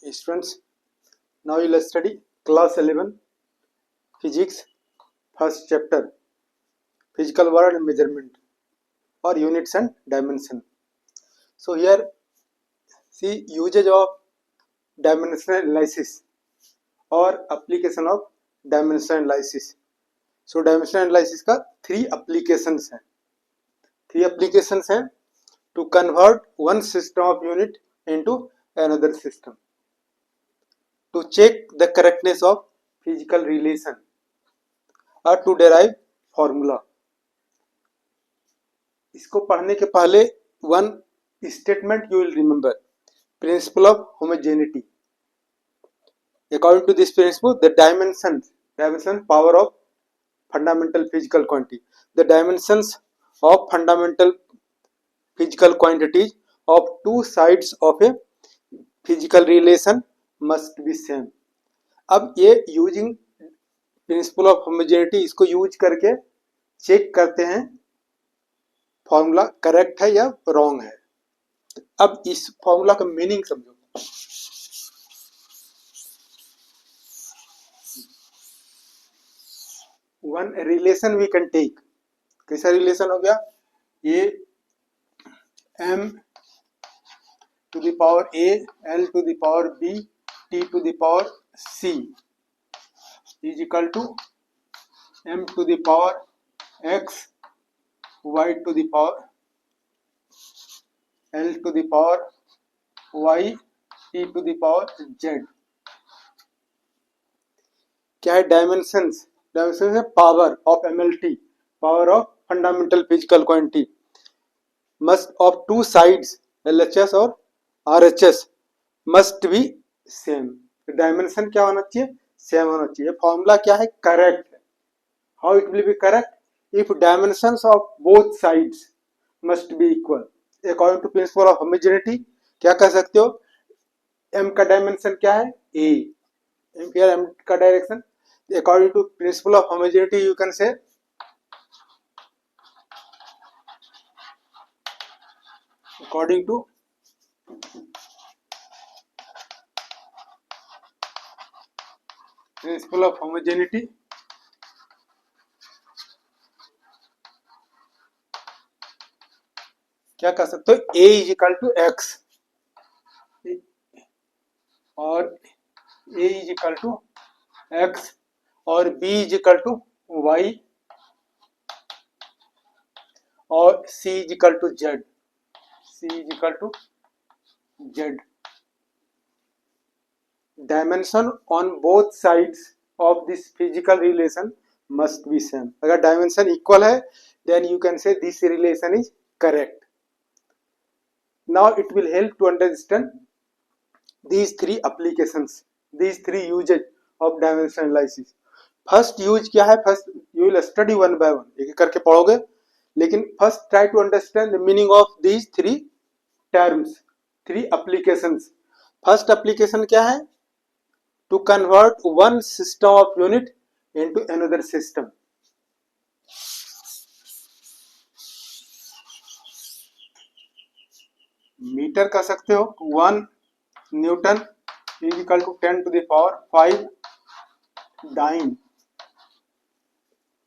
Students, now you will study class 11 physics first chapter physical world and measurement or units and dimension. So here see usage of dimensional analysis or application of dimensional analysis. So dimensional analysis का three applications हैं to convert one system of unit into another system, to check the correctness of physical relation or to derive formula. इसको पढ़ने के पहले one statement you will remember, principle of homogeneity. According to this principle, the dimension power of fundamental physical quantity, the dimensions of fundamental physical quantities of two sides of a physical relation must be same. अब ये using principal of homogeneity इसको use करके check करते हैं formula correct है या wrong है. अब इस फॉर्मूला का मीनिंग समझो. One relation we can take. कैसा रिलेशन हो गया? ये m to the power a, l to the power b, t to the power c is equal to m to the power x, y to the power l to the power y, t to the power z. क्या है dimensions? Dimensions है power of MLT, power of fundamental physical quantity, must of two sides LHS और RHS must be same. Dimension क्या होना चाहिए? Same होना चाहिए. Formula क्या है? Correct. How it will be correct? If dimensions of both sides must be equal. According to principle of homogeneity क्या कह सकते हो? एम का डायमेंशन क्या है? ए. एम का direction. According to principle of homogeneity you can say according to principle of homogeneity क्या कह सकते हो? a is equal to X और a is equal to X और b is equal to Y और c is equal to Z. C is equal to Z. Dimension on both sides of this physical relation must be same. अगर dimension equal है, then you can say this relation is correct. Now it will help to understand these three applications, these three uses of dimension analysis. First use क्या है? First you will study one by one. एक एक करके पढ़ोगे, लेकिन first try to understand the meaning of these three terms, three applications. First application क्या है? To convert one system of unit into another system. Meter कह सकते हो. 1 newton is equal to 10 to the power 5 dyne.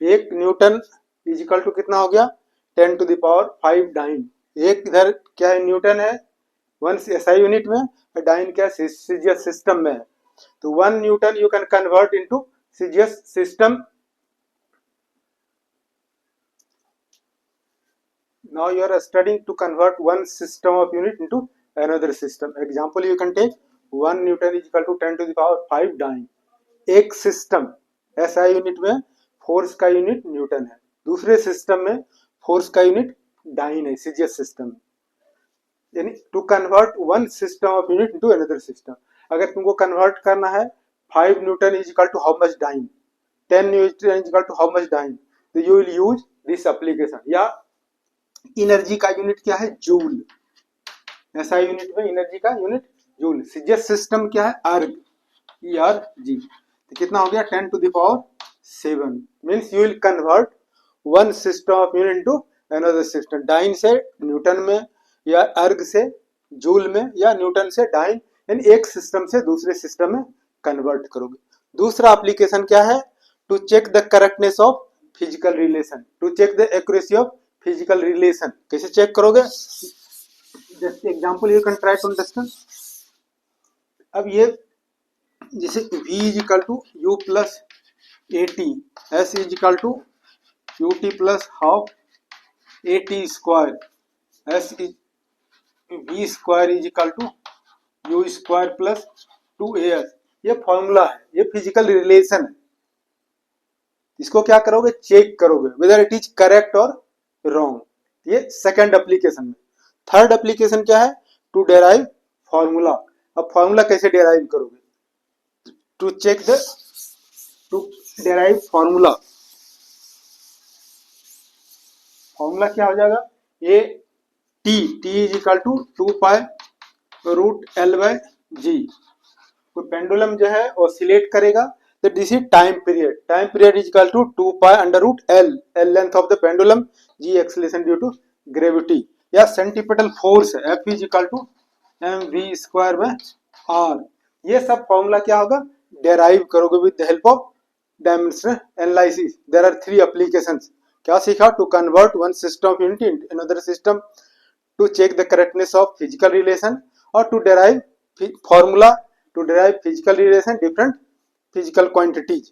1 newton is equal to कितना हो गया? 10 to the power 5 dyne. एक इधर क्या है? न्यूटन है 1 एसआई यूनिट में, और डाइन क्या है? सीजीएस सिस्टम में है. तो 1 newton you can convert into CGS system. Now you are studying to convert one system of unit into another system. Example you can take 1 newton is equal to 10 to the power 5 dyne. एक system SI unit में force का unit newton है, दूसरे system में force का unit dyne है, CGS system. यानी to convert one system of unit into another system. अगर तुमको कन्वर्ट करना है 5 newton is equal to how much dyne, 10 newton is equal to how much dyne, तो you will use this application. या energy का unit क्या है? Joule. ऐसा यूनिट में एनर्जी का यूनिट जूल. सीजीएस सिस्टम क्या है? अर्ग, ERG. तो कितना हो गया? 10 to the power 7. Means you will convert one system of unit into another system. Dyne से न्यूटन में, या अर्ग से जूल में, या न्यूटन से डाइन, यानी एक सिस्टम से दूसरे सिस्टम में कन्वर्ट करोगे। दूसरा एप्लीकेशन क्या है, to check the correctness of physical relation, to check the accuracy of physical relation. कैसे चेक करोगे, जैसे example you can try to understand. अब ये जैसे v is equal to U plus A T, S is equal to U T plus half A T square, S is V square is equal to U square plus two A S. ये formula है, ये physical relation है। इसको क्या करोगे, check करोगे whether it is correct और wrong. ये सेकंड एप्लीकेशन में। थर्ड एप्लीकेशन क्या है, टू डेराइव फॉर्मूला। अब फॉर्मूला कैसे डेराइव करोगे, to check the, to derive formula. Formula क्या हो जाएगा, A T, T is equal to 2 pi root L by G. कोई पेंडुलम जो है ऑसिलेट करेगा तो this is time period, time period is equal to 2 pi under root L, L length of the pendulum, G acceleration due to gravity. या centripetal force है, F is equal to M V square by R. ये सब formula क्या होगा, derive करोगे with the help of dimensional analysis. There are 3 applications. क्या सीखा, to convert one system of unit in another system, to check the correctness of physical relation, or to derive formula to derive physical relation different physical quantities.